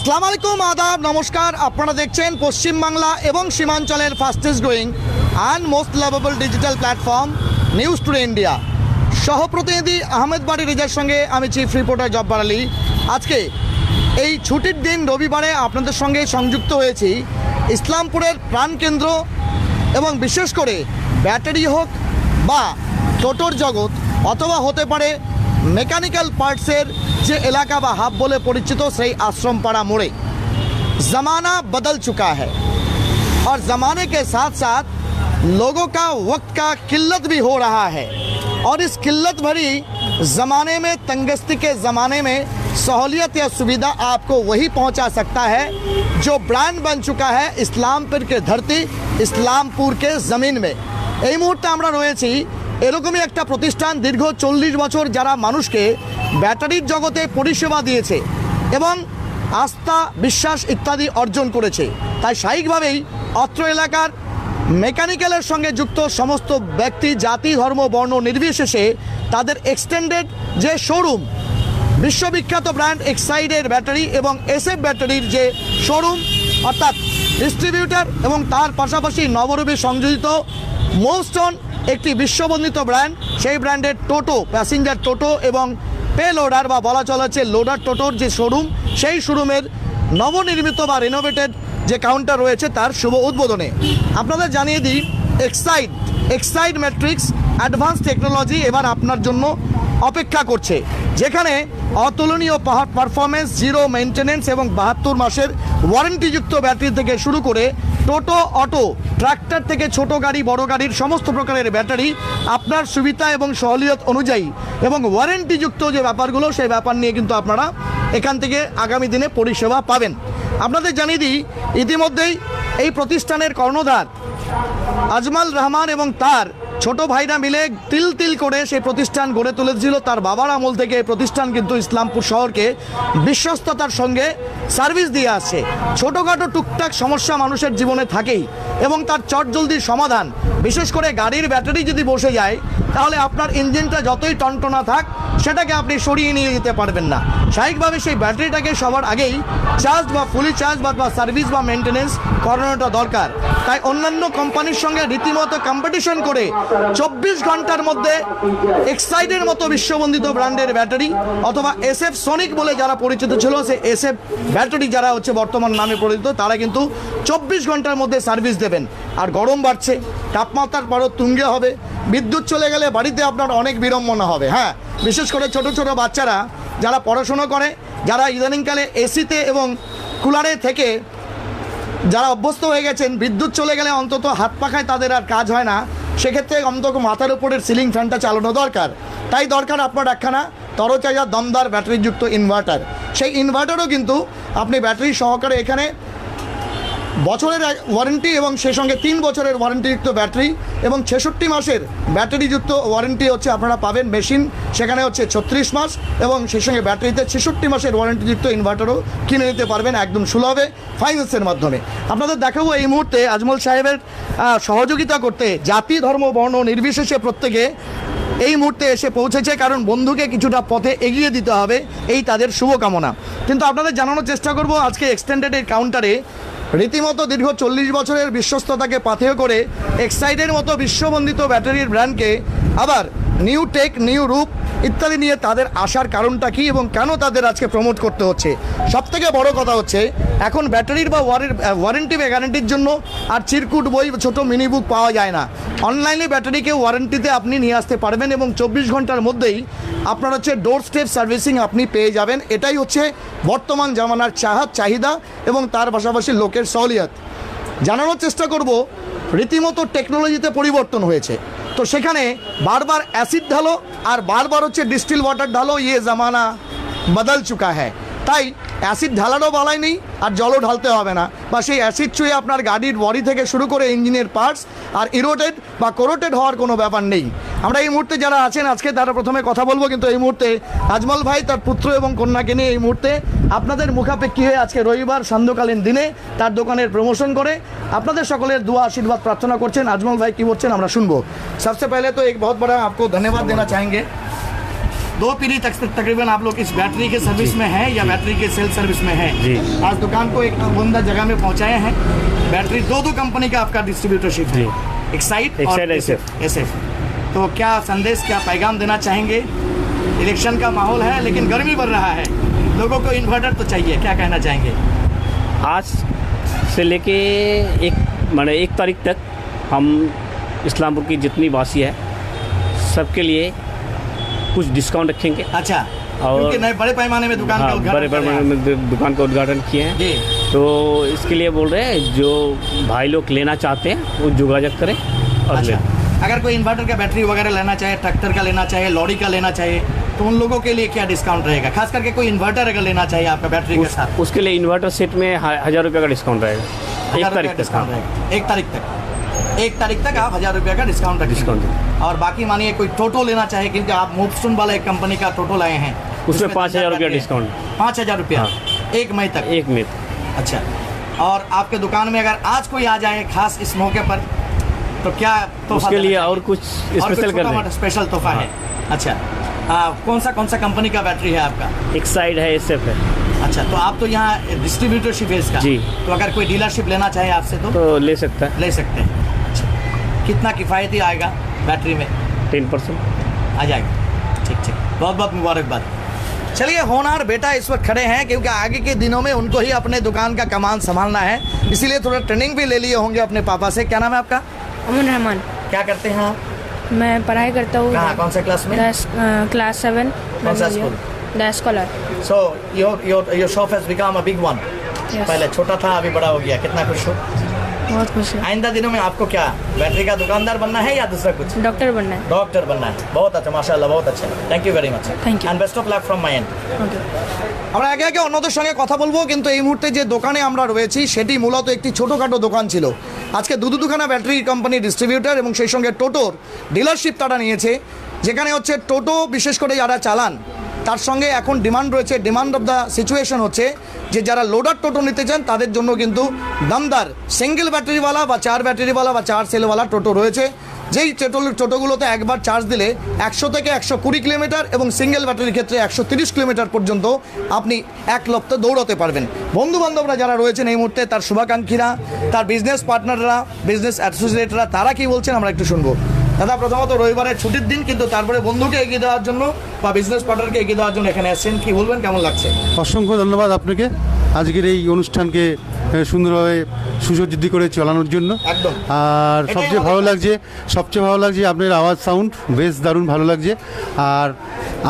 আসসালামু আলাইকুম, আদাব, নমস্কার। আপনারা দেখছেন পশ্চিমবাংলা এবং সীমাঞ্চলের fastest growing and most lovable digital platform News Today India. সহপ্রতিনিধি আহমেদ বাড়ি রেজার সঙ্গে আমি চিফ রিপোর্টার জব্বার আলী। আজকে এই ছুটির দিন রবিবারে আপনাদের সঙ্গে সংযুক্ত হয়েছি ইসলামপুরের প্রাণকেন্দ্র এবং বিশেষ করে ব্যাটারি হোক বা টোটোর জগৎ অথবা হতে পারে মেকানিক্যাল পার্টসের যে এলাকা বা হাব বলে পরিচিত সেই आश्रमपाड़ा मोड़े। ज़माना बदल चुका है और ज़माने के साथ साथ लोगों का वक्त का किल्लत भी हो रहा है और इस किल्लत भरी ज़माने में, तंगस्ती के ज़माने में सहूलियत या सुविधा आपको वही पहुंचा सकता है जो ब्रांड बन चुका है इस्लामपुर के धरती, इस्लामपुर के ज़मीन में। এই মুহূর্তে আমরা রয়েছি এরকমই একটা প্রতিষ্ঠান, দীর্ঘ 40 বছর যারা মানুষকে ব্যাটারির জগতে পরিষেবা দিয়েছে এবং আস্থা, বিশ্বাস ইত্যাদি অর্জন করেছে। তাই স্বাভাবিকভাবেই অত্র এলাকার মেকানিক্যালের সঙ্গে যুক্ত সমস্ত ব্যক্তি, জাতি, ধর্ম, বর্ণ নির্বিশেষে তাদের এক্সটেন্ডেড যে শোরুম, বিশ্ববিখ্যাত ব্র্যান্ড এক্সাইডের ব্যাটারি এবং এসএফ ব্যাটারির যে শোরুম অর্থাৎ ডিস্ট্রিবিউটার এবং তার পাশাপাশি নবরূপে সংযোজিত মোস্টন একটি বিশ্ববন্দিত ব্র্যান্ড, সেই ব্র্যান্ডের টোটো, প্যাসেঞ্জার টোটো এবং পে লোডার বা বলা চলেছে লোডার টোটোর যে শোরুম, সেই শোরুমের নবনির্মিত বা রিনোভেটেড যে কাউন্টার রয়েছে তার শুভ উদ্বোধনে আপনাদের জানিয়ে দিই এক্সাইড ম্যাট্রিক্স অ্যাডভান্স টেকনোলজি এবার আপনার জন্য অপেক্ষা করছে, যেখানে অতুলনীয় পারফরমেন্স, জিরো মেনটেনেন্স এবং 72 মাসের ওয়ারেন্টিযুক্ত ব্যাটারি থেকে শুরু করে টোটো, অটো, ট্রাক্টর থেকে ছোট গাড়ি, বড় গাড়ির সমস্ত প্রকারের ব্যাটারি আপনার সুবিধা এবং সহলিয়ত অনুযায়ী এবং ওয়ারেন্টিযুক্ত যে ব্যাপারগুলো সেই ব্যাপার নিয়ে কিন্তু আপনারা এখান থেকে আগামী দিনে পরিষেবা পাবেন। আপনাদের জানিয়ে দিই ইতিমধ্যেই এই প্রতিষ্ঠানের কর্ণধার আজমাল রহমান এবং তার ছোট ভাইরা মিলে তিল তিল করে সেই প্রতিষ্ঠান গড়ে তুলেছিল। তার বাবার আমল থেকে এই প্রতিষ্ঠান কিন্তু ইসলামপুর শহরকে বিশ্বস্ততার সঙ্গে সার্ভিস দিয়ে আসছে। ছোটোখাটো টুকটাক সমস্যা মানুষের জীবনে থাকেই এবং তার চটজলদি সমাধান, বিশেষ করে গাড়ির ব্যাটারি যদি বসে যায় তাহলে আপনার ইঞ্জিনটা যতই টনটনা থাক সেটাকে আপনি সরিয়ে নিয়ে যেতে পারবেন না। স্বাভাবিকভাবে সেই ব্যাটারিটাকে সবার আগেই চার্জ বা ফুলি চার্জ বা সার্ভিস বা মেনটেনেন্স করানোটা দরকার। তাই অন্যান্য কোম্পানির সঙ্গে রীতিমতো কম্পিটিশন করে 24 ঘন্টার মধ্যে এক্সাইডের মতো বিশ্ববন্দিত ব্র্যান্ডের ব্যাটারি অথবা এসএফ সোনিক বলে যারা পরিচিত ছিল, সে এসএফ ব্যাটারি যারা হচ্ছে বর্তমান নামে পরিচিত, তারা কিন্তু 24 ঘন্টার মধ্যে সার্ভিস দেবেন। আর গরম বাড়ছে, তাপমাত্রার পরও তুঙ্গে হবে, বিদ্যুৎ চলে গেলে বাড়িতে আপনার অনেক বিড়ম্বনা হবে। হ্যাঁ, বিশেষ করে ছোট ছোট বাচ্চারা যারা পড়াশুনো করে, যারা ইদানিংকালে এসিতে এবং কুলারে থেকে যারা অভ্যস্ত হয়ে গেছেন, বিদ্যুৎ চলে গেলে অন্তত হাত পাখায় তাদের আর কাজ হয় না, সেক্ষেত্রে অন্তত মাথার উপরের সিলিং ফ্যানটা চালানো দরকার। তাই দরকার আপনার একখানা তরতাজা দমদার ব্যাটারিযুক্ত ইনভার্টার। সেই ইনভার্টারও কিন্তু আপনি ব্যাটারি সহকারে এখানে বছরের ওয়ারেন্টি এবং সেই সঙ্গে 3 বছরের ওয়ারেন্টিযুক্ত ব্যাটারি এবং 66 মাসের ব্যাটারিযুক্ত ওয়ারেন্টি হচ্ছে আপনারা পাবেন। মেশিন সেখানে হচ্ছে 36 মাস এবং সেই সঙ্গে ব্যাটারিতে 66 মাসের ওয়ারেন্টিযুক্ত ইনভার্টারও কিনে নিতে পারবেন একদম সুলভে ফাইন্যান্সের মাধ্যমে। আপনাদের দেখাবো এই মুহূর্তে আজমল সাহেবের সহযোগিতা করতে জাতি, ধর্ম, বর্ণ নির্বিশেষে প্রত্যেকে এই মুহূর্তে এসে পৌঁছেছে, কারণ বন্ধুকে কিছুটা পথে এগিয়ে দিতে হবে, এই তাদের শুভকামনা। কিন্তু আপনাদের জানানোর চেষ্টা করব আজকে এক্সটেন্ডেড এই কাউন্টারে রীতিমতো দীর্ঘ 40 বছরের বিশ্বস্ততাকে পাথেয় করে এক্সাইডের মতো বিশ্ববন্দিত ব্যাটারির ব্র্যান্ডকে আবার নিউ টেক, নিউ রূপ ইত্যাদি নিয়ে তাদের আসার কারণটা কী এবং কেন তাদের আজকে প্রমোট করতে হচ্ছে। সবথেকে বড় কথা হচ্ছে এখন ব্যাটারির বা ওয়ারেন্টি বা গ্যারান্টির জন্য আর চিরকুট বই, ছোটো মিনি বুক পাওয়া যায় না। অনলাইনে ব্যাটারিকে ওয়ারেন্টিতে আপনি নিয়ে আসতে পারবেন এবং 24 ঘন্টার মধ্যেই আপনার হচ্ছে ডোর স্টেপ সার্ভিসিং আপনি পেয়ে যাবেন। এটাই হচ্ছে বর্তমান জামানার চাহিদা এবং তার পাশাপাশি লোকের সহলিয়ত। জানানোর চেষ্টা করব রীতিমতো টেকনোলজিতে পরিবর্তন হয়েছে, তো সেখানে বারবার অ্যাসিড ঢালো আর বারবার হচ্ছে ডিস্টিল ওয়াটার ঢালো, ইয়ে জামানা বদল চুকা হ্যায়। তাই অ্যাসিড ঢালারও বালাই নেই আর জলও ঢালতে হবে না, বা সেই অ্যাসিড ছুঁয়ে আপনার গাড়ির বডি থেকে শুরু করে ইঞ্জিনের পার্টস আর ইরোটেড বা কোরোটেড হওয়ার কোনো ব্যাপার নেই। আমরা এই মুহূর্তে যারা আছেন আজকে তারা প্রথমে কথা বলবো, কিন্তু এই মুহূর্তে আজমল ভাই তার পুত্র এবং কন্যাকে নিয়ে এই মুহূর্তে আপনাদের মুখাপেক্ষী হয়ে আজকে রবিবার সান্ধ্যকালীন দিনে তার দোকানের প্রমোশন করে আপনাদের সকলের दुआ आशीर्वाद प्रार्थना করছেন। আজমল ভাই কি বলছেন আমরা শুনবো। सबसे पहले तो एक बहुत बड़ा आपको धन्यवाद देना चाहेंगे 2 पीढ़ी तक तकरीबन आप लोग इस बैटरी के सर्विस में हैं या बैटरी के सेल सर्विस में हैं। आज दुकान को एक बुंदा जगह में पहुंचाए हैं। बैटरी दो कंपनी का आपका डिस्ट्रीब्यूटरशिप है, एक्साइड और SF। तो क्या संदेश, क्या पैगाम देना चाहेंगे? इलेक्शन का माहौल है लेकिन गर्मी बढ़ रहा है, लोगों को इन्वर्टर तो चाहिए, क्या कहना चाहेंगे? आज से लेके एक तारीख तक हम इस्लामपुर की जितनी वासी है सबके लिए कुछ डिस्काउंट रखेंगे। अच्छा, और क्योंकि नए बड़े पैमाने में दुकान का उद्घाटन बड़े पैमाने में दुकान का उद्घाटन किए हैं जी। तो इसके लिए बोल रहे हैं जो भाई लोग लेना चाहते हैं वो योगाযোগ करें और अच्छा, लें। अगर कोई इन्वर्टर का बैटरी वगैरह लेना चाहे, ट्रैक्टर का लेना चाहे, लॉरी का लेना चाहे, तो उन लोगों के लिए क्या डिस्काउंट रहेगा? खास करके कोई इन्वर्टर अगर लेना चाहिए आपका बैटरी के साथ, उसके लिए इन्वर्टर सेट में 1000 रुपये का डिस्काउंट रहेगा। 1 तारीख तक डिस्काउंट रहेगा। 1 तारीख तक आप 1000 रुपये का डिस्काउंट रखेंगे। और बाकी मानिए कोई टोटो लेना चाहे, क्योंकि आप मोपस्टून वाला एक कंपनी का टोटो लाए हैं, उसमें 5000 रुपया डिस्काउंट। 5000 रुपया हाँ। 1 मई तक। 1 मई। अच्छा, और आपके दुकान में अगर आज कोई आ जाए खास इस मौके पर, तो क्या तोहफा उसके लिए देना और कुछ चाहिए? स्पेशल कर छोटा-मोटा दें। स्पेशल तोहफा है। अच्छा, कौन सा कंपनी का बैटरी है आपका? एक्साइड है, SF है। अच्छा, तो आप तो यहाँ डिस्ट्रीब्यूटरशिप है इसका जी। तो अगर कोई डीलरशिप लेना चाहे आपसे तो ले सकता है। ले सकते हैं। अच्छा, कितना किफ़ायती आएगा बैटरी में? 10% आ जाएगा। ठीक ठीक, बहुत बहुत मुबारकबाद। चलिए, होनहार बेटा इस वक्त खड़े हैं क्योंकि आगे के दिनों में उनको ही अपने दुकान का कमान संभालना है, इसीलिए थोड़ा ट्रेनिंग भी ले लिए होंगे अपने पापा से। क्या नाम है आपका? अमन रहमान। क्या करते हैं आप? मैं पढ़ाई करता हूँ। कहाँ, कौन से क्लास में? क्लास 7। कौन सा school? The scholar. So your shop has become a big one. Yes. पहले छोटा था, अभी बड़ा हो गया। कितना खुश हो? बहुत खुश है। आइंदा दिनों में आपको क्या बैटरी का दुकानदार बनना है या दूसरा कुछ? डॉक्टर बनना है। डॉक्टर बनना है। बहुत अच्छा, माशाल्लाह, बहुत अच्छा। Thank you very much. Thank you. And best of luck from my end. Okay. আমরা একে একে অন্যদের সঙ্গে কথা বলবো, কিন্তু এই মুহূর্তে যে দোকানে আমরা রয়েছি সেটি মূলত একটি ছোটোখাটো দোকান ছিল। আজকে দুখানা ব্যাটারি কোম্পানি ডিস্ট্রিবিউটর এবং সেই সঙ্গে টোটোর ডিলারশিপ তারা নিয়েছে, যেখানে হচ্ছে টোটো বিশেষ করে যারা চালান তার সঙ্গে এখন ডিমান্ড রয়েছে, ডিমান্ড অফ দ্য সিচুয়েশন হচ্ছে যে যারা লোডার টোটো নিতে চান তাদের জন্য কিন্তু দমদার সিঙ্গেল ব্যাটারিওয়ালা বা 4 ব্যাটারিওয়ালা বা 4 সেলওয়ালা টোটো রয়েছে, যেই টোটোগুলোতে একবার চার্জ দিলে 100 থেকে 120 কিলোমিটার এবং সিঙ্গেল ব্যাটারির ক্ষেত্রে 130 কিলোমিটার পর্যন্ত আপনি এক লপ্তে দৌড়াতে পারবেন। বন্ধুবান্ধবরা যারা রয়েছেন এই মুহূর্তে, তার শুভাকাঙ্ক্ষীরা, তার বিজনেস পার্টনাররা, বিজনেস অ্যাসোসিয়েটরা, তারা কি বলছেন আমরা একটু শুনবো। দাদা, প্রথমত রবিবারের ছুটির দিন, কিন্তু তারপরে বন্ধুকে এগিয়ে দেওয়ার জন্য বা বিজনেস পার্টনারকে এগিয়ে দেওয়ার জন্য এখানে আসছেন, কি বলবেন, কেমন লাগছে? অসংখ্য ধন্যবাদ আপনাকে আজকের এই অনুষ্ঠানকে সুন্দরভাবে সুসজ্জিত করে চালানোর জন্য। একদম। আর এটাই সবচেয়ে আমাদের ভালো কাজ। লাগছে আপনার আওয়াজ, সাউন্ড বেশ দারুণ ভালো লাগছে। আর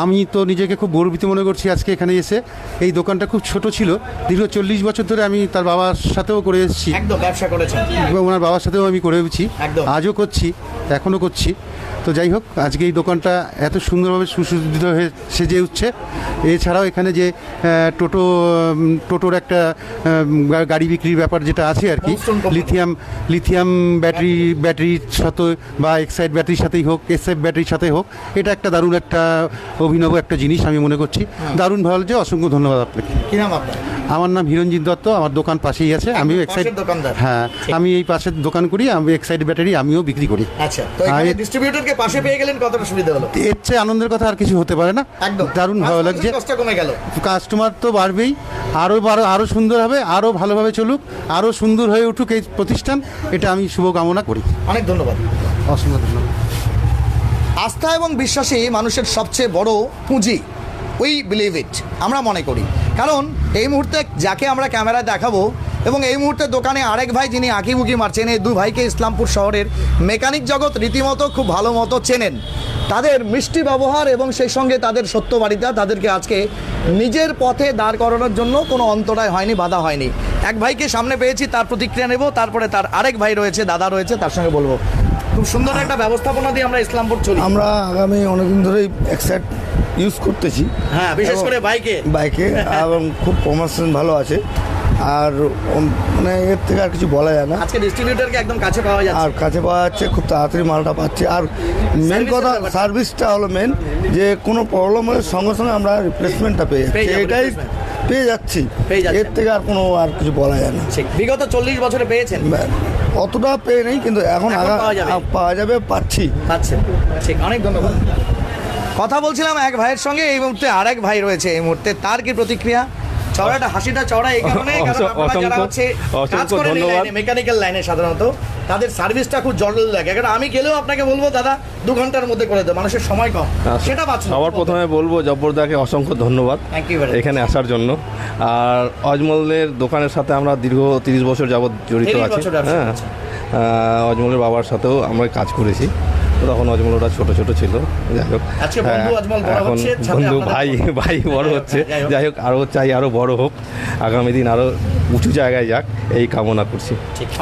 আমি তো নিজেকে খুব গর্বিত মনে করছি আজকে এখানে এসে। এই দোকানটা খুব ছোট ছিল, দীর্ঘ 40 বছর ধরে আমি তার বাবার সাথেও করে এসেছি, একদম ব্যবসা করেছেন। ওনার বাবার সাথেও আমি করেছি, একদম। আজও করছি, এখনও করছি। তো যাই হোক, আজকে এই দোকানটা এত সুন্দরভাবে সুসজ্জিত হয়ে সেজে উঠছে। এছাড়াও এখানে যে টোটোর একটা গাড়ি বিক্রির ব্যাপার যেটা আছে আর কি, লিথিয়াম ব্যাটারির সাথে বা এক্সাইড ব্যাটারির সাথেই হোক, SF ব্যাটারির সাথে হোক, এটা একটা দারুণ একটা অভিনব একটা জিনিস আমি মনে করছি। দারুণ ভালো লাগছে, অসংখ্য ধন্যবাদ আপনাকে। কি নাম আপনার? আমার নাম হিরঞ্জিত দত্ত, আমার দোকান পাশেই আছে। আমিও এক্সাইড দোকানদার। হ্যাঁ, আমি এই পাশের দোকান করি, আমি এক্সাইড ব্যাটারি আমিও বিক্রি করি। আচ্ছা, তো এখানে ডিস্ট্রিবিউটরকে পাশে পেয়ে গেলেন, কতটা সুবিধা হলো? এর চেয়ে আনন্দের কথা আর কিছু হতে পারে না। একদম দারুণ ভালো লাগছে। কষ্ট কমে গেল, কাস্টমার তো বাড়বেই, আরও সুন্দর হবে, আরও ভালোভাবে চলুক, আরও সুন্দর হয়ে উঠুক এই প্রতিষ্ঠান, এটা আমি শুভকামনা করি। অনেক ধন্যবাদ। অসংখ্য ধন্যবাদ। আস্থা এবং বিশ্বাসী মানুষের সবচেয়ে বড় পুঁজি, উই বিলিভ ইট, আমরা মনে করি। কারণ এই মুহূর্তে যাকে আমরা ক্যামেরায় দেখাবো এবং এই মুহূর্তে দোকানে আরেক ভাই যিনি আঁকিবুকি মারছেন, এই দুই ভাইকে ইসলামপুর শহরের মেকানিক জগৎ রীতিমতো খুব ভালো মতো চেনেন। তাদের মিষ্টি ব্যবহার এবং সেই সঙ্গে তাদের সত্যবাদিতা তাদেরকে আজকে নিজের পথে দাঁড় করানোর জন্য কোনো অন্তরায় হয়নি, বাধা হয়নি। এক ভাইকে সামনে পেয়েছি, তার প্রতিক্রিয়া নেব, তারপরে তার আরেক ভাই রয়েছে, দাদা রয়েছে, তার সঙ্গে বলবো। খুব সুন্দর একটা ব্যবস্থাপনা দিয়ে আমরা ইসলামপুর চলি। আমরা আগামী অনেকদিন ধরেই এক্সাইড ইউজ করতেছি, হ্যাঁ, বিশেষ করে বাইকে এবং খুব কমার্শিয়াল ভালো আছে। আর মানে এর থেকে আর কিছু বলা যায় না। আজকে ডিস্ট্রিবিউটরকে একদম কাছে পাওয়া যাচ্ছে, আর কাছে পাওয়া যাচ্ছে, খুব তাড়াতাড়ি মালটা পাচ্ছে। আর মেন কথা সার্ভিসটা হলো মেন, যে কোনো প্রবলেম হলে সঙ্গে সঙ্গে আমরা রিপ্লেসমেন্টটা পেয়ে যাচ্ছি, এটাই পেয়ে যাচ্ছি। এর থেকে আর কোনো আর কিছু বলা যায় না। বিগত 40 বছরে পেয়েছেন? অতটা পেয়ে নেই, কিন্তু এখন পাওয়া যাবে, পাচ্ছি। ঠিক, অনেক ধন্যবাদ। কথা বলছিলাম এক ভাইয়ের সঙ্গে, এই মুহূর্তে আরেক ভাই রয়েছে এই মুহূর্তে, তার কি প্রতিক্রিয়া? চওড়াটা হাসিটা চওড়া এই কারণে কারণ আপনারা যারা হচ্ছে কাজ করেন এই লাইনে, মেকানিক্যাল লাইনে সাধারণত তাদের সার্ভিসটা খুব জরুরি লাগে। কারণ আমি গেলেও আপনাকে বলবো দাদা 2 ঘন্টার মধ্যে করে দেবো, মানুষের সময় কম, সেটা বাঁচলো। সবার প্রথমে বলবো জব্বরদাকে অসংখ্য ধন্যবাদ Thank you very much. এখানে আসার জন্য। আর অজমলের দোকানের সাথে আমরা দীর্ঘ 30 বছর যাবৎ জড়িত 30 আছি। বছর ব্যবসা হ্যাঁ, করছেন। অজমলের বাবার সাথেও আমরা কাজ করেছি, তো তখন অজমল ওরা ছোট ছোট ছিল। যাই হোক, আজকে বন্ধু অজমল বড় এখন হচ্ছে, সাথে বন্ধু আপনাদের ভাই বড় যাই হোক, হচ্ছে। যাই হোক। যাই হোক, আরও চাই আরও বড় হোক, আগামী দিন আরও উঁচু জায়গায় যাক, এই কামনা করছি।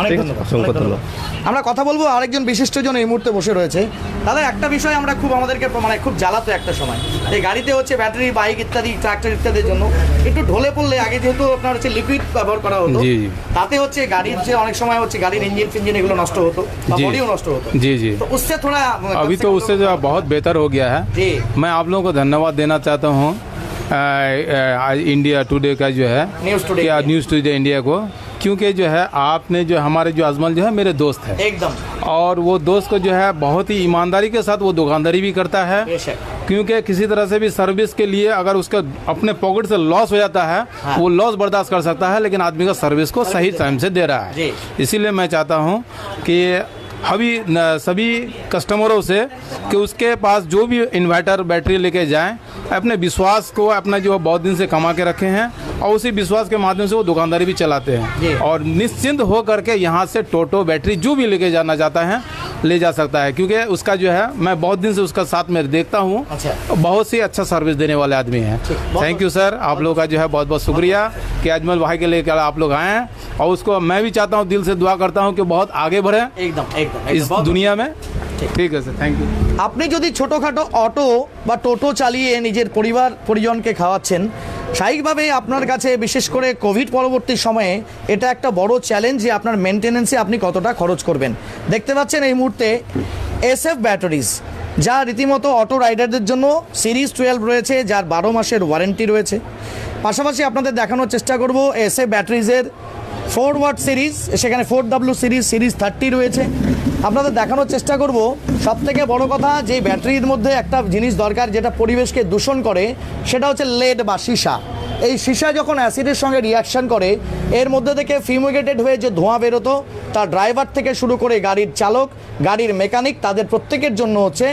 অনেক ঠিক আছে, ধন্যবাদ, অসংখ্য অনেক ধন্যবাদ। ধন্যবাদ। আমরা কথা বলবো আরেকজন বিশিষ্টজন এই মুহূর্তে বসে রয়েছে। দাদা একটা বিষয় আমরা খুব আমাদেরকে মানে খুব জ্বালাতো একটা সময়, এই গাড়িতে হচ্ছে ব্যাটারি, বাইক ইত্যাদি, ট্রাক্টর ইত্যাদির জন্য একটু ঢলে পড়লে, আগে যেহেতু আপনার হচ্ছে লিকুইড ব্যবহার করা হতো, জি, জি। তাতে হচ্ছে গাড়ির যে অনেক সময় হচ্ছে গাড়ির ইঞ্জিন ফিঞ্জিন এগুলো নষ্ট হতো বা जी। বডিও নষ্ট হতো। जी जी তো उससे थोड़ा अभी तो उससे जो है बहुत बेहतर हो गया है। जी। मैं आप लोगों को धन्यवाद देना चाहता हूँ आज इंडिया टुडे का जो है न्यूज़ टुडे क्या इंडिया। न्यूज़ टुडे इंडिया को, क्योंकि जो है आपने जो हमारे जो अजमल जो है मेरे दोस्त है, एकदम और वो दोस्त को जो है बहुत ही ईमानदारी के साथ वो दुकानदारी भी करता है, बेशक। क्योंकि किसी तरह से भी सर्विस के लिए अगर उसका अपने पॉकेट से लॉस हो जाता है हाँ। वो लॉस बर्दाश्त कर सकता है, लेकिन आदमी का सर्विस को सही टाइम से दे रहा जी। है। इसीलिए मैं चाहता हूँ कि अभी सभी कस्टमरों से कि उसके पास जो भी इन्वर्टर बैटरी लेके जाएं, अपने विश्वास को अपना जो बहुत दिन से कमा के रखे हैं, और उसी विश्वास के माध्यम से वो दुकानदारी भी चलाते जी। हैं, और निश्चिंत हो करके यहाँ से टोटो बैटरी जो भी लेके जाना चाहता है ले जा सकता है, क्योंकि उसका जो है मैं बहुत दिन से उसका साथ में देखता हूँ, अच्छा। बहुत ही अच्छा सर्विस देने वाले आदमी हैं। थैंक यू सर, आप लोग का जो है बहुत बहुत शुक्रिया कि अजमल भाई के लेकर आप लोग आए हैं, और उसको मैं भी चाहता हूँ, दिल से दुआ करता हूँ कि बहुत आगे बढ़े एकदम एकदम इस एकदम, बहुत दुनिया में। ठीक है सर, थैंक यू। আপনি যদি ছোটোখাটো অটো বা টোটো চালিয়ে নিজের পরিবার পরিজনকে খাওয়াচ্ছেন, স্বাভাবিকভাবেই আপনার কাছে বিশেষ করে কোভিড পরবর্তী সময়ে এটা একটা বড় চ্যালেঞ্জ যে আপনার মেনটেনেন্সে আপনি কতটা খরচ করবেন। দেখতে পাচ্ছেন এই মুহূর্তে SF ব্যাটারিজ, যা রীতিমতো অটো রাইডারদের জন্য সিরিজ 12 রয়েছে, যার 12 মাসের ওয়ারেন্টি রয়েছে। পাশাপাশি আপনাদের দেখানোর চেষ্টা করব SF ব্যাটারিজের 4 ওয়াট সিরিজ, সেখানে 4W সিরিজ, সিরিজ 30 রয়েছে। আপনাদের দেখানোর চেষ্টা করব সবথেকে বড় কথা, যে ব্যাটারির মধ্যে একটা জিনিস দরকার যেটা পরিবেশকে দূষণ করে, সেটা হচ্ছে লেড বা সীসা। এই সীসা যখন অ্যাসিডের সঙ্গে রিয়াকশন করে, এর মধ্যে থেকে ফিউমিগেটেড হয়ে যে ধোঁয়া বেরোতো, তার ড্রাইভার থেকে শুরু করে গাড়ির চালক, গাড়ির মেকানিক, তাদের প্রত্যেকের জন্য হচ্ছে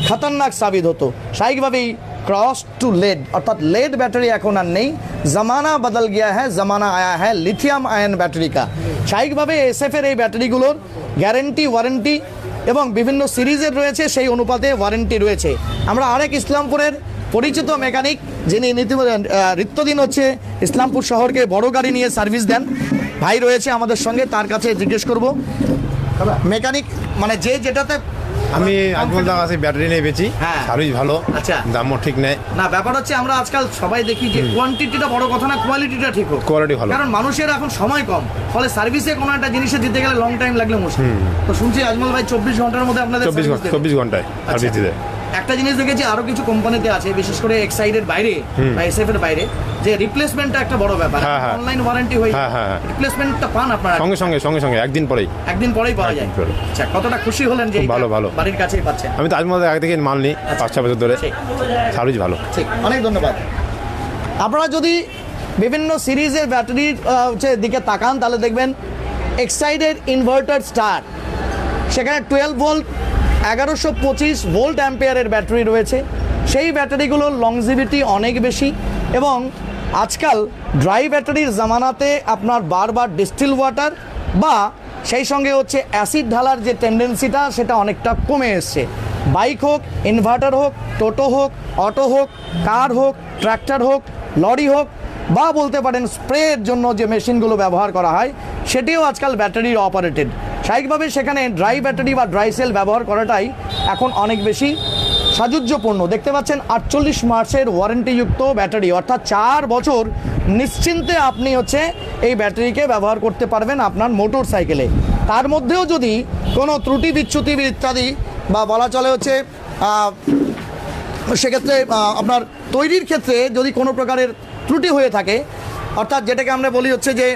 খতরনাক সাবিত হতো। স্বাভাবিকভাবেই क्रॉस टू लेड अर्थात लेड बैटरी এখন আর নেই, জামানা বদল গিয়া হ্যাঁ, জামানা আয়া হ্যাঁ লিথিয়াম আয়ন ব্যাটারি কা। স্বাভাবিকভাবে SF-এর এই ব্যাটারিগুলোর গ্যারেন্টি, ওয়ারেন্টি এবং বিভিন্ন সিরিজের রয়েছে, সেই অনুপাতে ওয়ারেন্টি রয়েছে। আমরা আরেক ইসলামপুরের পরিচিত মেকানিক, যিনি নিত্যদিন হচ্ছে ইসলামপুর শহরকে বড় গাড়ি নিয়ে সার্ভিস দেন, ভাই রয়েছে আমাদের সঙ্গে, তার কাছে জিজ্ঞেস করব মেকানিক মানে যে যেটাতে আমি আজমল দা কাছে ব্যাটারি নিয়ে বেচি, হ্যাঁ। সার্ভিস ভালো, আচ্ছা। দামও ঠিক নেই। না, ব্যাপার হচ্ছে আমরা আজকাল সবাই দেখি যে কোয়ান্টিটিটা বড় কথা না, কোয়ালিটিটা ঠিক হোক। কোয়ালিটি ভালো। কারণ মানুষের এখন সময় কম, ফলে সার্ভিসে কোনো একটা জিনিসে দিতে গেলে লং টাইম লাগলে মুশকিল। তো শুনছি আজমল ভাই 24 ঘন্টার মধ্যে আপনাদের 24 ঘন্টায় সার্ভিস দিতে। একটা জিনিস দেখেছি আরো কিছু কোম্পানিতে আছে, বিশেষ করে এক্সাইডের বাইরে বা SF-এর বাইরে, যে রিপ্লেসমেন্টটা একটা বড় ব্যাপার। হ্যাঁ, হ্যাঁ। অনলাইন ওয়ারেন্টি হয়ে হ্যাঁ, হ্যাঁ, হ্যাঁ। রিপ্লেসমেন্টটা পান আপনারা সঙ্গে একদিন পরেই। একদিন পরেই পাওয়া যায়। একদিন পরে। আচ্ছা, কতটা খুশি হলেন যে খুব এটা ভালো। বাড়ির কাছেই পাচ্ছেন? আমি তো আজমল দা আগে থেকে মাল নিই 5-6 বছর ধরে, ঠিক। সার্ভিস ভালো। ঠিক, অনেক ধন্যবাদ। আপনারা যদি বিভিন্ন সিরিজের ব্যাটারির দিকে তাকান, তাহলে দেখবেন এক্সাইডের ইনভার্টার স্টার, সেখানে 12 ভোল্ট 1125 ভোল্ট অ্যাম্পিয়ারের ব্যাটারি রয়েছে। সেই ব্যাটারিগুলোর লংজিভিটি অনেক বেশি, এবং আজকাল ড্রাই ব্যাটারির জামানাতে আপনার বারবার ডিস্টিল ওয়াটার বা সেই সঙ্গে হচ্ছে অ্যাসিড ঢালার যে টেন্ডেন্সিটা, সেটা অনেকটা কমে এসছে। বাইক হোক, ইনভার্টার হোক, টোটো হোক, অটো হোক, কার হোক, ট্র্যাক্টর হোক, লরি হোক, বা বলতে পারেন স্প্রের জন্য যে মেশিনগুলো ব্যবহার করা হয়, সেটিও আজকাল ব্যাটারির অপারেটেড। স্বাভাবিকভাবে সেখানে ড্রাই ব্যাটারি বা ড্রাই সেল ব্যবহার করাটাই এখন অনেক বেশি সাজুজ্যপূর্ণ। দেখতে পাচ্ছেন 48 মাসের ওয়ারেন্টিযুক্ত ব্যাটারি, অর্থাৎ 4 বছর নিশ্চিন্তে আপনি হচ্ছে এই ব্যাটারিকে ব্যবহার করতে পারবেন আপনার মোটর সাইকেলে। তার মধ্যেও যদি কোনো ত্রুটি বিচ্যুতি ইত্যাদি বা বলা চলে হচ্ছে সেক্ষেত্রে আপনার তৈরির ক্ষেত্রে যদি কোনো প্রকারের ত্রুটি হয়ে থাকে, অর্থাৎ যেটাকে আমরা বলি হচ্ছে যে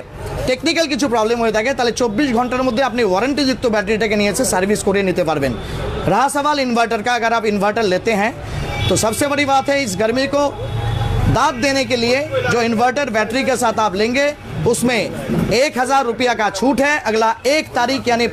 টেকনিক্যাল কিছু প্রবলেম হয়ে থাকে, তাহলে 24 ঘंटार মধ্যে আপনি वारंटीयुक्त बैटरी के নিয়ে सर्विस करिए निते पारबेन। रहा सवाल इन्वर्टर का, अगर आप इन्वर्टर लेते हैं तो सबसे बड़ी बात है, इस गर्मी को दाद देने के लिए जो इन्वर्टर बैटरी के साथ आप लेंगे उसमें 1000 रुपया का छूट है। अगला 1 तारीख यानी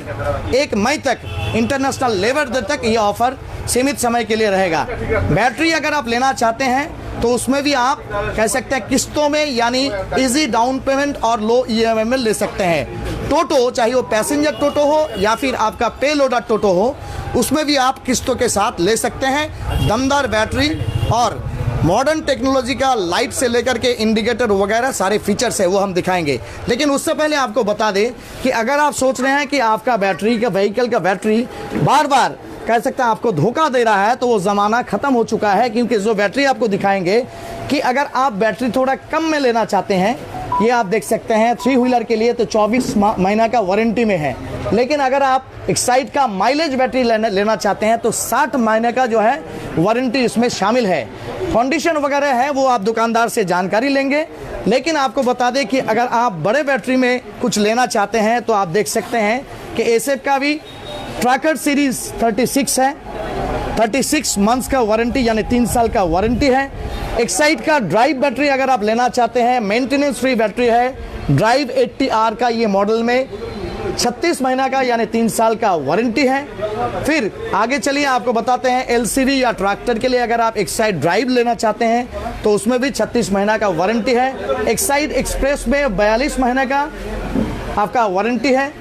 1 मई तक इंटरनेशनल लेबर डे तक ये ऑफर सीमित समय के लिए रहेगा। बैटरी अगर आप लेना चाहते हैं तो उसमें भी आप कह सकते हैं किस्तों में यानी इजी डाउन पेमेंट और लो ईएमआई में ले सकते हैं। टोटो, चाहे वो पैसेंजर टोटो हो या फिर आपका पे लोडर टोटो हो, उसमें भी आप किस्तों के साथ ले सकते हैं। दमदार बैटरी और मॉडर्न टेक्नोलॉजी का लाइट से लेकर के इंडिकेटर वगैरह सारे फीचर्स है वो हम दिखाएंगे। लेकिन उससे पहले आपको बता दें कि अगर आप सोच रहे हैं कि आपका बैटरी का व्हीकल का बैटरी बार बार कह सकते हैं आपको धोखा दे रहा है, तो वो ज़माना ख़त्म हो चुका है। क्योंकि जो बैटरी आपको दिखाएंगे कि अगर आप बैटरी थोड़ा कम में लेना चाहते हैं, ये आप देख सकते हैं 3 व्हीलर के लिए तो 24 महीना का वारंटी में है। लेकिन अगर आप एक्साइड का माइलेज बैटरी लेना चाहते हैं तो 60 महीने का जो है वारंटी इसमें शामिल है। कंडीशन वगैरह है वो आप दुकानदार से जानकारी लेंगे। लेकिन आपको बता दें कि अगर आप बड़े बैटरी में कुछ लेना चाहते हैं तो आप देख सकते हैं कि एसेप का भी ट्रैकर सीरीज 36 है, 36 मंथ्स का वारंटी यानी 3 साल का वारंटी है। एक्साइड का ड्राइव बैटरी अगर आप लेना चाहते हैं, मेंटेनेंस फ्री बैटरी है। ड्राइव 80R का ये मॉडल में 36 महीना का यानी 3 साल का वारंटी है। फिर आगे चलिए आपको बताते हैं एलसीवी या ट्रैक्टर के लिए अगर आप एक्साइड ड्राइव लेना चाहते हैं तो उसमें भी 36 महीना का वारंटी है। एक्साइड एक्सप्रेस में 42 महीने का आपका वारंटी है।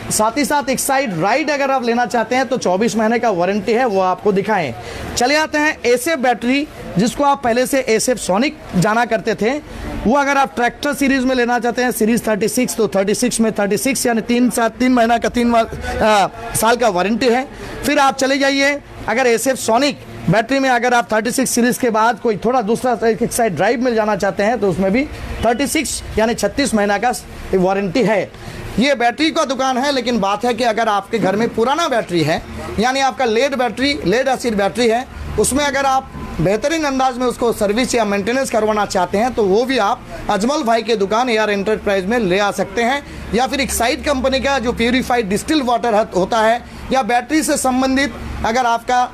साथ ही साथ एक्साइड राइड अगर आप लेना चाहते हैं तो 24 महीने का वारंटी है, वो आपको दिखाएं। चले आते हैं एसेप बैटरी, जिसको आप पहले से एसेप सोनिक जाना करते थे। वो अगर आप ट्रैक्टर सीरीज में लेना चाहते हैं सीरीज 36 तो 36 में 36 यानी 3 महीना का 3 साल का वारंटी है। फिर आप चले जाइए अगर एसेप सोनिक बैटरी में अगर आप 36 सीरीज के बाद कोई थोड़ा दूसरा एक्साइड ड्राइव में जाना चाहते हैं तो उसमें भी 36 यानी 36 महीना का वारंटी है। ये बैटरी का दुकान है। लेकिन बात है कि अगर आपके घर में पुराना बैटरी है यानी आपका लेड एसिड बैटरी है, उसमें अगर आप बेहतरीन अंदाज में उसको सर्विस या मेंटेनेंस करवाना चाहते हैं तो वो भी आप अजमल भाई के दुकान एआर एंटरप्राइज में ले आ सकते हैं। या फिर एक्साइड कंपनी का जो प्यूरिफाइड डिस्टिल वाटर होता है या बैटरी से संबंधित अगर आपका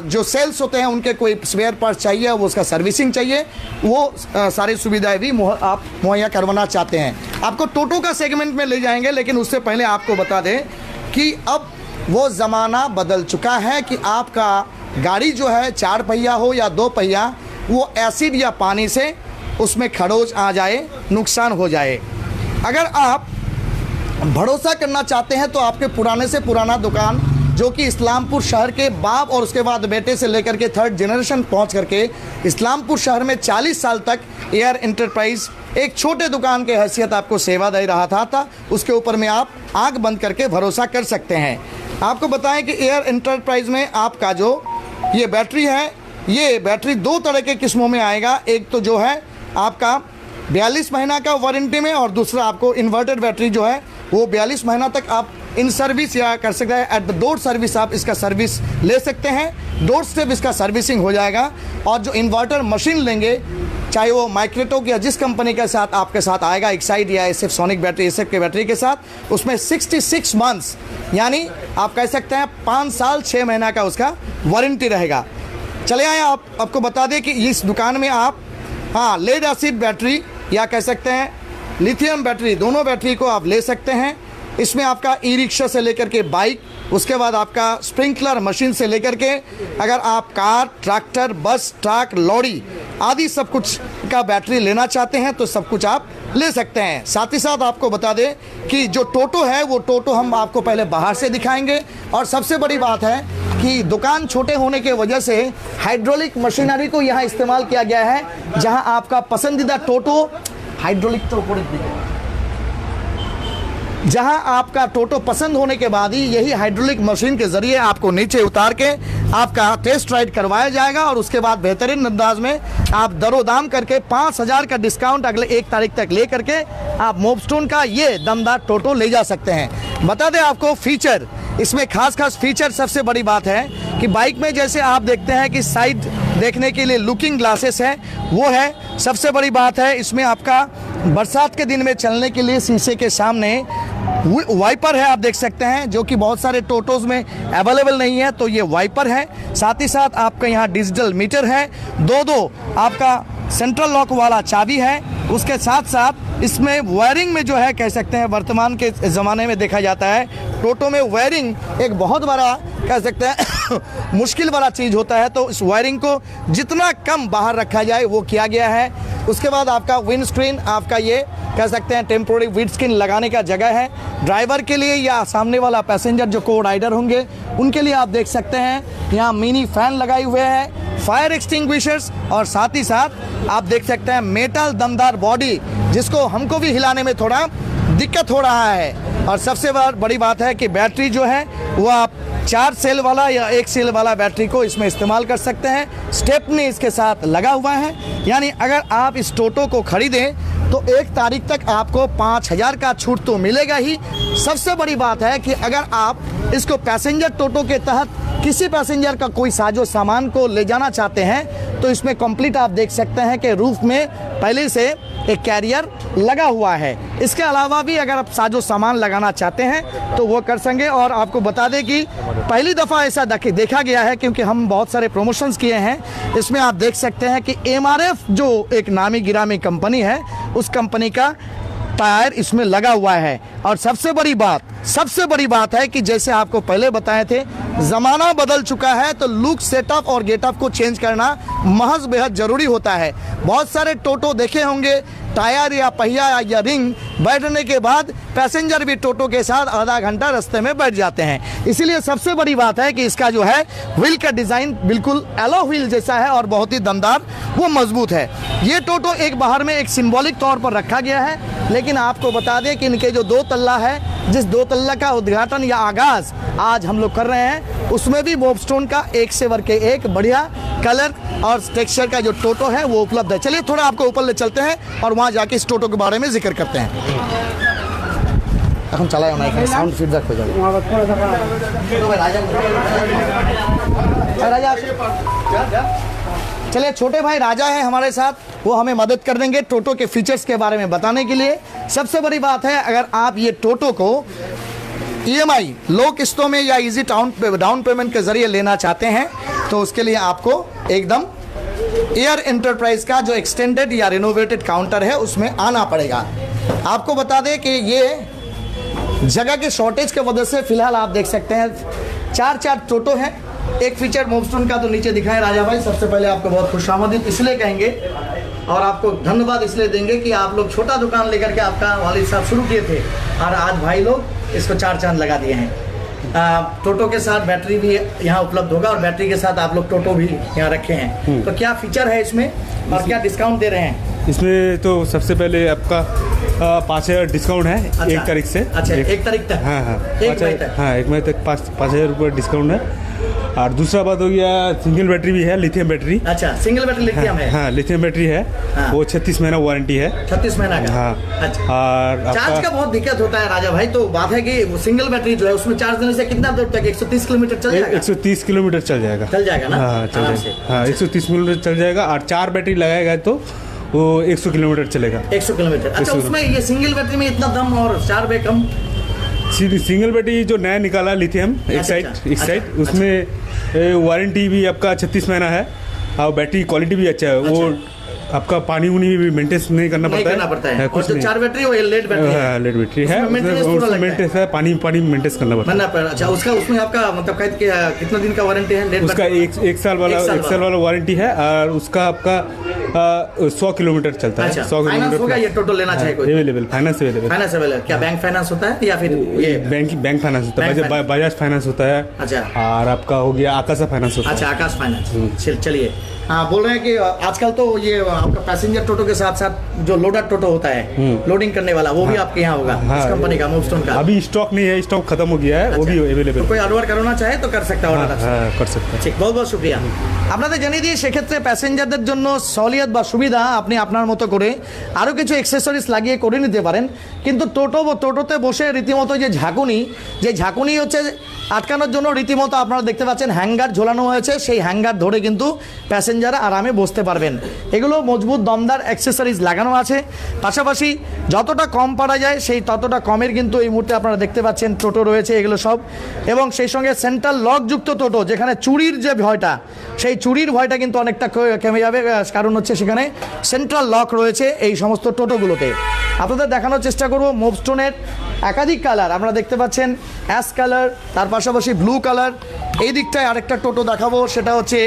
जो सेल्स होते हैं उनके कोई स्पेयर पार्ट चाहिए, वो उसका सर्विसिंग चाहिए, वो सारी सुविधाएं भी आप मुहैया करवाना चाहते हैं। आपको टोटो का सेगमेंट में ले जाएंगे। लेकिन उससे पहले आपको बता दें कि अब वो ज़माना बदल चुका है कि आपका गाड़ी जो है 4 पहिया हो या 2 पहिया, वो एसिड या पानी से उसमें खरोच आ जाए, नुकसान हो जाए। अगर आप भरोसा करना चाहते हैं तो आपके पुराने से पुराना दुकान जो कि इस्लामपुर शहर के बाप और उसके बाद बेटे से लेकर के 3rd जनरेशन पहुंच करके इस्लामपुर शहर में 40 साल तक एआर एंटरप्राइज एक छोटे दुकान के हैसियत आपको सेवा दे रहा था, उसके ऊपर में आप आंख बंद करके भरोसा कर सकते हैं। आपको बताएं कि एआर एंटरप्राइज में आपका जो ये बैटरी है, ये बैटरी 2 तरह के किस्मों में आएगा। एक तो जो है आपका 42 महीना का वारंटी में और दूसरा आपको इन्वर्टर बैटरी जो है वो 42 महीना तक आप इन सर्विस या कर सकते हैं। एट द डोर सर्विस आप इसका सर्विस ले सकते हैं, डोर स्टेप इसका सर्विसिंग हो जाएगा। और जो इन्वर्टर मशीन लेंगे, चाहे वो माइक्रोटेक या जिस कंपनी के साथ आपके साथ आएगा, एक्साइड या एसेप सोनिक बैटरी, एसेप के बैटरी के साथ, उसमें 66 मंथ्स यानी आप कह सकते हैं 5 साल 6 महीना का उसका वारंटी रहेगा। चले आए आपको बता दें कि इस दुकान में आप लेड एसिड बैटरी या कह सकते हैं लिथियम बैटरी, दोनों बैटरी को आप ले सकते हैं। इसमें आपका ई रिक्शा से लेकर के बाइक, उसके बाद आपका स्प्रिंकलर मशीन से लेकर के अगर आप कार, ट्रैक्टर, बस, ट्रक, लॉरी आदि सब कुछ का बैटरी लेना चाहते हैं तो सब कुछ आप ले सकते हैं। साथ ही साथ आपको बता दें कि जो टोटो है वो टोटो हम आपको पहले बाहर से दिखाएंगे। और सबसे बड़ी बात है कि दुकान छोटे होने के वजह से हाइड्रोलिक मशीनरी को यहाँ इस्तेमाल किया गया है, जहाँ आपका पसंदीदा टोटो हाइड्रोलिक जहां आपका टोटो पसंद होने के बाद ही यही हाइड्रोलिक मशीन के जरिए आपको नीचे उतार के आपका टेस्ट राइड करवाया जाएगा और उसके बाद बेहतरीन अंदाज में आप दरोदाम करके 5000 का डिस्काउंट अगले 1 तारीख तक ले करके आप मोबस्टोन का ये दमदार टोटो ले जा सकते हैं। बता दें आपको फीचर, इसमें खास फीचर सबसे बड़ी बात है कि बाइक में जैसे आप देखते हैं कि साइड देखने के लिए लुकिंग ग्लासेस है, वो है सबसे बड़ी बात है। इसमें आपका बरसात के दिन में चलने के लिए शीशे के सामने वाइपर है, आप देख सकते हैं, जो कि बहुत सारे टोटोज में अवेलेबल नहीं है। तो ये वाइपर है, साथ ही साथ आपका यहाँ डिजिटल मीटर है, दो आपका सेंट्रल लॉक वाला चाबी है। उसके साथ साथ इसमें वायरिंग में जो है कह सकते हैं वर्तमान के ज़माने में देखा जाता है टोटो में वायरिंग एक बहुत बड़ा कह सकते हैं मुश्किल वाला चीज़ होता है। तो इस वायरिंग को जितना कम बाहर रखा जाए वो किया गया है। उसके बाद आपका विंड स्क्रीन, आपका ये कह सकते हैं टेम्पोररी विंड स्क्रीन लगाने का जगह है ड्राइवर के लिए या सामने वाला पैसेंजर जो को राइडर होंगे उनके लिए। आप देख सकते हैं यहाँ मिनी फैन लगाए हुए हैं, फायर एक्सटिंग्विशर्स, और साथ ही साथ आप देख सकते हैं मेटल दमदार बॉडी जिसको हमको भी हिलाने में थोड़ा दिक्कत हो रहा है। और सबसे बड़ी बात है कि बैटरी जो है वो आप 4 सेल वाला या 1 सेल वाला बैटरी को इसमें इस्तेमाल कर सकते हैं। स्टेपनी इसके साथ लगा हुआ है, यानी अगर आप इस टोटो को खरीदें तो 1 तारीख तक आपको 5,000 का छूट तो मिलेगा ही। सबसे बड़ी बात है कि अगर आप इसको पैसेंजर टोटो के तहत किसी पैसेंजर का कोई साजो सामान को ले जाना चाहते हैं तो इसमें कंप्लीट आप देख सकते हैं कि रूफ में पहले से एक कैरियर लगा हुआ है। इसके अलावा भी अगर आप साजो सामान लगाना चाहते हैं तो वो कर सकेंगे। और आपको बता दें कि पहली दफ़ा ऐसा देखा गया है, क्योंकि हम बहुत सारे प्रमोशंस किए हैं। इसमें आप देख सकते हैं कि MRF जो एक नामी गिरामी कंपनी है उस कंपनी का टायर इसमें लगा हुआ है। और सबसे बड़ी बात है कि जैसे आपको पहले बताए थे ज़माना बदल चुका है तो लुक, सेटअप और गेटअप को चेंज करना महज बेहद ज़रूरी होता है। बहुत सारे टोटो देखे होंगे टायर या पहिया या रिंग बैठने के बाद पैसेंजर भी टोटो के साथ आधा घंटा रास्ते में बैठ जाते हैं। इसीलिए सबसे बड़ी बात है कि इसका जो है व्हील का डिज़ाइन बिल्कुल एलो व्हील जैसा है और बहुत ही दमदार, वो मजबूत है। ये टोटो एक बाहर में एक सिंबॉलिक तौर पर रखा गया है, लेकिन आपको बता दें कि इनके जो 2 तल्ला है, जिस 2 तल्ला का उद्घाटन या आगाज़ आज हम लोग कर रहे हैं, उसमें भी मोबस्टोन का एक से बढ़ के एक बढ़िया कलर और टेक्सचर का जो टोटो है वो उपलब्ध है। चलिए थोड़ा आपको ऊपर ले चलते हैं और वहाँ जाके इस टोटो के बारे में जिक्र करते हैं। এখন চালায় না, এখানে সাউন্ড ফিডব্যাক হয়ে যাবে। चलिए छोटे भाई राजा है हमारे साथ, वो हमें मदद कर देंगे टोटो के फीचर्स के बारे में बताने के लिए। सबसे बड़ी बात है अगर आप ये टोटो को EMI लो किस्तों में या इजी डाउन पेमेंट के ज़रिए लेना चाहते हैं तो उसके लिए आपको एकदम एयर एंटरप्राइज का जो एक्सटेंडेड या रिनोवेटेड काउंटर है उसमें आना पड़ेगा। आपको बता दें कि ये जगह के शॉर्टेज के वजह से फिलहाल आप देख सकते हैं 4 टोटो हैं। एक फीचर मोबस्टोन का तो नीचे दिखाएं राजा भाई। सबसे पहले आपको बहुत खुशामदीद इसलिए कहेंगे और आपको धन्यवाद इसलिए देंगे कि आप लोग छोटा दुकान लेकर के आपका वालिद साहब शुरू किए थे और आज भाई लोग इसको 4 चांद लगा दिए हैं। टोटो के साथ बैटरी भी यहाँ उपलब्ध होगा और बैटरी के साथ आप लोग टोटो भी यहाँ रखे हैं। तो क्या फीचर है इसमें और क्या डिस्काउंट दे रहे हैं? इसमें तो सबसे पहले आपका 5,000 डिस्काउंट है। अच्छा, 1 तारीख से। अच्छा 1 तारीख तक। हाँ 1 मई तक। हाँ 1 मई तक 5,000 रुपये डिस्काउंट है। और दूसरा बात हो गया सिंगल बैटरी भी है, लिथियम बैटरी। अच्छा सिंगल बैटरी लिथियम है। हाँ लिथियम बैटरी है। हाँ। वो 36 महीना वारंटी है। 36 महीना का। हाँ। अच्छा। और चार्ज का बहुत दिक्कत होता है राजा भाई। तो बात है कि वो सिंगल बैटरी जो है उसमें चार्ज देने से कितना दूर तक 130 किलोमीटर चल जाएगा? 130 किलोमीटर चल जाएगा। चल जाएगा ना? हाँ चल आराम जाएगा। हाँ 130 किलोमीटर चल जाएगा। और 4 बैटरी लगाएगा तो वो 100 किलोमीटर चलेगा। 100 किलोमीटर। अच्छा उसमें ये सिंगल बैटरी में इतना दम और 4 बे कम। सिंगल बैटरी जो नया निकाला लिथियम एक साइड उसमें वारंटी भी आपका 36 महीना है और बैटरी क्वालिटी भी अच्छा है। वो आपका पानी उनी भी मेंटेन नहीं करना पड़ता है। कुछ नहीं। 4 बैटरी वो लेड बैटरी है। लेड बैटरी है, मेंटेन है, पानी मेंटेन करना पड़ता है। अच्छा उसका उसमें आपका मतलब कितना दिन का वारंटी है? उसका 1 साल वाला वारंटी है और उसका आपका 100 किलोमीटर चलता है। 100 किलोमीटर होगा। ये टोटो लेना चाहिए कोई? Available, finance available. क्या बैंक फाइनेंस होता है या फिर ये बैंक फाइनेंस होता है? बजाज फाइनेंस होता है। अच्छा। और आपका हो गया आकाशा फाइनेंस होता है। अच्छा आकाश फाइनेंस। चलिए हाँ बोल रहे हैं कि आजकल तो ये आपका पैसेंजर टोटो के साथ साथ जो लोडर टोटो होता है लोडिंग करने वाला वो भी आपके यहाँ होगा। हाँ, इस कंपनी का मोबस्टोन का अभी स्टॉक नहीं है, स्टॉक खत्म हो गया है। वो भी अवेलेबल। कोई ऑर्डर करना चाहे तो कर सकता है। कर सकता है। ঠিক বহুত বহুত শুকরিয়া। আপনাদের জানিয়ে দিয়ে সেক্ষেত্রে প্যাসেঞ্জারদের জন্য সহলিয়ত বা সুবিধা আপনি আপনার মতো করে আরও কিছু অ্যাক্সেসরিজ লাগিয়ে করে নিতে পারেন। কিন্তু টোটোতে বসে রীতিমতো যে ঝাঁকুনি হচ্ছে আটকানোর জন্য রীতিমতো আপনারা দেখতে পাচ্ছেন হ্যাঙ্গার ঝোলানো হয়েছে। সেই হ্যাঙ্গার ধরে কিন্তু প্যাসেঞ্জার প্যাসেঞ্জার আরামে বসতে পারবেন। এগুলো মজবুত দমদার অ্যাক্সেসরিজ লাগানো আছে, পাশাপাশি যতটা কম পারা যায় সেই ততটা কমের কিন্তু এই মুহূর্তে আপনারা দেখতে পাচ্ছেন টোটো রয়েছে এগুলো সব, এবং সেই সঙ্গে সেন্ট্রাল লকযুক্ত টোটো, যেখানে চুরির যে ভয়টা, সেই চুরির ভয়টা কিন্তু অনেকটা কমে যাবে, কারণ হচ্ছে সেখানে সেন্ট্রাল লক রয়েছে এই সমস্ত টোটোগুলোতে। আপনাদের দেখানোর চেষ্টা করব মোবস্টোনের একাধিক কালার আপনারা দেখতে পাচ্ছেন, অ্যাশ কালার, তার পাশাপাশি ব্লু কালার। এই দিকটায় আরেকটা টোটো দেখাবো, সেটা হচ্ছে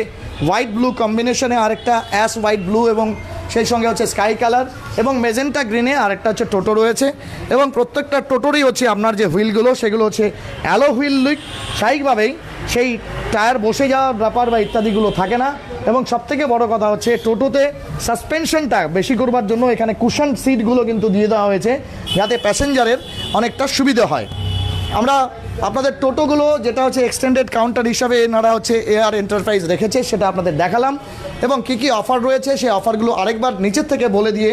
হোয়াইট ব্লু কম্বিনেশনে আরেকটা অ্যাশ হোয়াইট ব্লু, এবং সেই সঙ্গে হচ্ছে স্কাই কালার এবং মেজেন্টা গ্রিনে আরেকটা হচ্ছে টোটো রয়েছে। এবং প্রত্যেকটা টোটোরই হচ্ছে আপনার যে হুইলগুলো সেগুলো হচ্ছে অ্যালো হুইল লুক, স্বাভাবিকভাবেই সেই টায়ার বসে যাওয়ার ব্যাপার বা ইত্যাদিগুলো থাকে না। এবং সবথেকে বড় কথা হচ্ছে টোটোতে সাসপেনশনটা বেশি করবার জন্য এখানে কুশন সিটগুলো কিন্তু দিয়ে দেওয়া হয়েছে, যাতে প্যাসেঞ্জারের অনেকটা সুবিধা হয়। আমরা আপনাদের টোটোগুলো যেটা হচ্ছে এক্সটেন্ডেড কাউন্টার হিসাবে এনারা হচ্ছে এয়ার এন্টারপ্রাইজ রেখেছে সেটা আপনাদের দেখালাম, এবং কী কী অফার রয়েছে সেই অফারগুলো আরেকবার নিচের থেকে বলে দিয়ে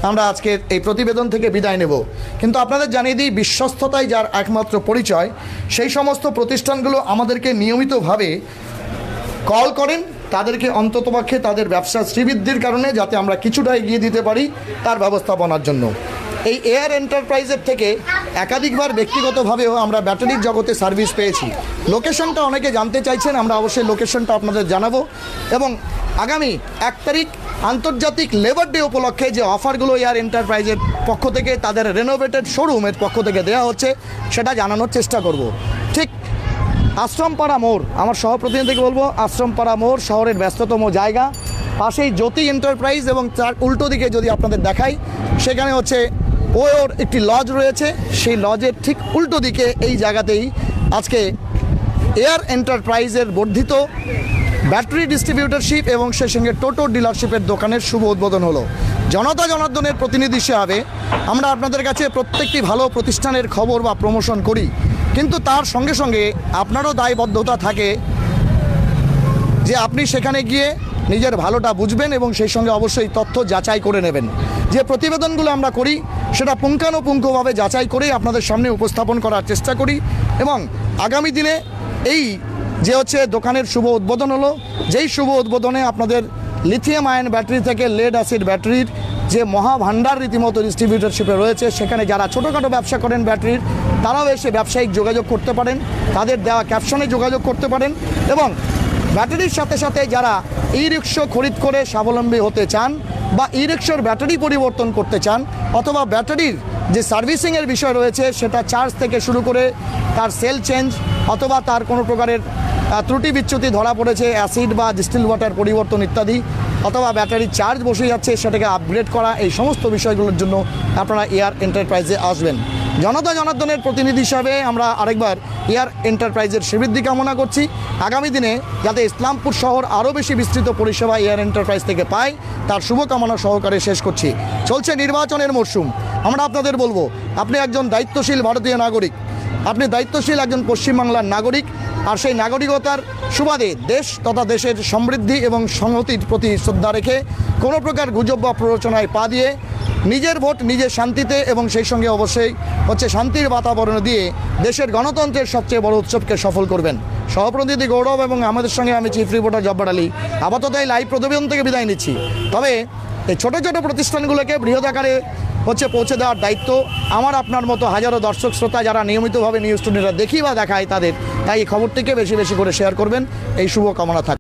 আমরা আজকে এই প্রতিবেদন থেকে বিদায় নেব। কিন্তু আপনাদের জানিয়ে দিই, বিশ্বস্ততাই যার একমাত্র পরিচয়, সেই সমস্ত প্রতিষ্ঠানগুলো আমাদেরকে নিয়মিতভাবে কল করেন, তাদেরকে অন্ততপক্ষে তাদের ব্যবসা শ্রীবৃদ্ধির কারণে যাতে আমরা কিছুটা এগিয়ে দিতে পারি তার ব্যবস্থাপনার জন্য। এই এয়ার এন্টারপ্রাইজের থেকে একাধিকবার ব্যক্তিগতভাবেও আমরা ব্যাটারির জগতে সার্ভিস পেয়েছি। লোকেশনটা অনেকে জানতে চাইছেন, আমরা অবশ্যই লোকেশনটা আপনাদের জানাবো। এবং আগামী 1 তারিখ আন্তর্জাতিক লেবার ডে উপলক্ষে যে অফারগুলো এয়ার এন্টারপ্রাইজের পক্ষ থেকে তাদের রেনোভেটেড শোরুমের পক্ষ থেকে দেওয়া হচ্ছে সেটা জানানোর চেষ্টা করব। ঠিক আশ্রমপাড়া মোড়, আমার সহপ্রতিনিধিকে বলবো, আশ্রমপাড়া মোড় শহরের ব্যস্ততম জায়গা, পাশেই জ্যোতি এন্টারপ্রাইজ, এবং তার উল্টো দিকে যদি আপনাদের দেখাই সেখানে হচ্ছে ওর একটি লজ রয়েছে, সেই লজের ঠিক উল্টো দিকে এই জায়গাতেই আজকে এয়ার এন্টারপ্রাইজের বর্ধিত ব্যাটারি ডিস্ট্রিবিউটরশিপ এবং সেই সঙ্গে টোটো ডিলারশিপের দোকানের শুভ উদ্বোধন হলো। জনতা জনার্দনের প্রতিনিধি হিসেবে আমরা আপনাদের কাছে প্রত্যেকটি ভালো প্রতিষ্ঠানের খবর বা প্রমোশন করি, কিন্তু তার সঙ্গে সঙ্গে আপনারও দায়বদ্ধতা থাকে যে আপনি সেখানে গিয়ে নিজের ভালোটা বুঝবেন এবং সেই সঙ্গে অবশ্যই তথ্য যাচাই করে নেবেন। যে প্রতিবেদনগুলো আমরা করি সেটা পুঙ্খানুপুঙ্খভাবে যাচাই করেই আপনাদের সামনে উপস্থাপন করার চেষ্টা করি। এবং আগামী দিনে এই যে হচ্ছে দোকানের শুভ উদ্বোধন হলো, যেই শুভ উদ্বোধনে আপনাদের লিথিয়াম আয়ন ব্যাটারি থেকে লেড অ্যাসিড ব্যাটারির যে মহাভাণ্ডার রীতিমতো ডিস্ট্রিবিউটরশিপে রয়েছে, সেখানে যারা ছোটোখাটো ব্যবসা করেন ব্যাটারির, তারাও এসে ব্যবসায়িক যোগাযোগ করতে পারেন, তাদের দেওয়া ক্যাপশনে যোগাযোগ করতে পারেন। এবং ব্যাটারির সাথে সাথে যারা ই রিক্সা খরিদ করে স্বাবলম্বী হতে চান বা ই রিক্সার ব্যাটারি পরিবর্তন করতে চান, অথবা ব্যাটারির যে সার্ভিসিংয়ের বিষয় রয়েছে সেটা চার্জ থেকে শুরু করে তার সেল চেঞ্জ, অথবা তার কোনো প্রকারের ত্রুটি বিচ্যুতি ধরা পড়েছে, অ্যাসিড বা ডিস্টিল ওয়াটার পরিবর্তন ইত্যাদি, অথবা ব্যাটারির চার্জ বসে যাচ্ছে সেটাকে আপগ্রেড করা, এই সমস্ত বিষয়গুলোর জন্য আপনারা এয়ার এন্টারপ্রাইজে আসবেন। জনতা জনার্দনের প্রতিনিধি হিসাবে আমরা আরেকবার এয়ার এন্টারপ্রাইজের শ্রীবৃদ্ধি কামনা করছি। আগামী দিনে যাতে ইসলামপুর শহর আরও বেশি বিস্তৃত পরিষেবা এয়ার এন্টারপ্রাইজ থেকে পায় তার শুভকামনা সহকারে শেষ করছি। চলছে নির্বাচনের মরশুম, আমরা আপনাদের বলবো, আপনি একজন দায়িত্বশীল ভারতীয় নাগরিক, আপনি দায়িত্বশীল একজন পশ্চিমবাংলার নাগরিক, আর সেই নাগরিকতার সুবাদে দেশ তথা দেশের সমৃদ্ধি এবং সংহতির প্রতি শ্রদ্ধা রেখে কোনো প্রকার গুজব বা প্ররোচনায় পা দিয়ে নিজের ভোট নিজের শান্তিতে এবং সেই সঙ্গে অবশ্যই হচ্ছে শান্তির বাতাবরণ দিয়ে দেশের গণতন্ত্রের সবচেয়ে বড় উৎসবকে সফল করবেন। সহপ্রতিনিধি গৌরব এবং আমাদের সঙ্গে আমি চিফ রিপোর্টার জব্বার আলী আপাতত এই লাইভ প্রতিবেদন থেকে বিদায় নিচ্ছি। তবে এই ছোটো ছোটো প্রতিষ্ঠানগুলোকে বৃহৎ আকারে হচ্ছে পৌঁছে দেওয়ার দায়িত্ব আমার আপনার মতো হাজারো দর্শক শ্রোতা যারা নিয়মিতভাবে নিউজ টুডেরা দেখি বা দেখায় তাদের, তাই এই খবরটিকে বেশি বেশি করে শেয়ার করবেন, এই শুভকামনা থাকে।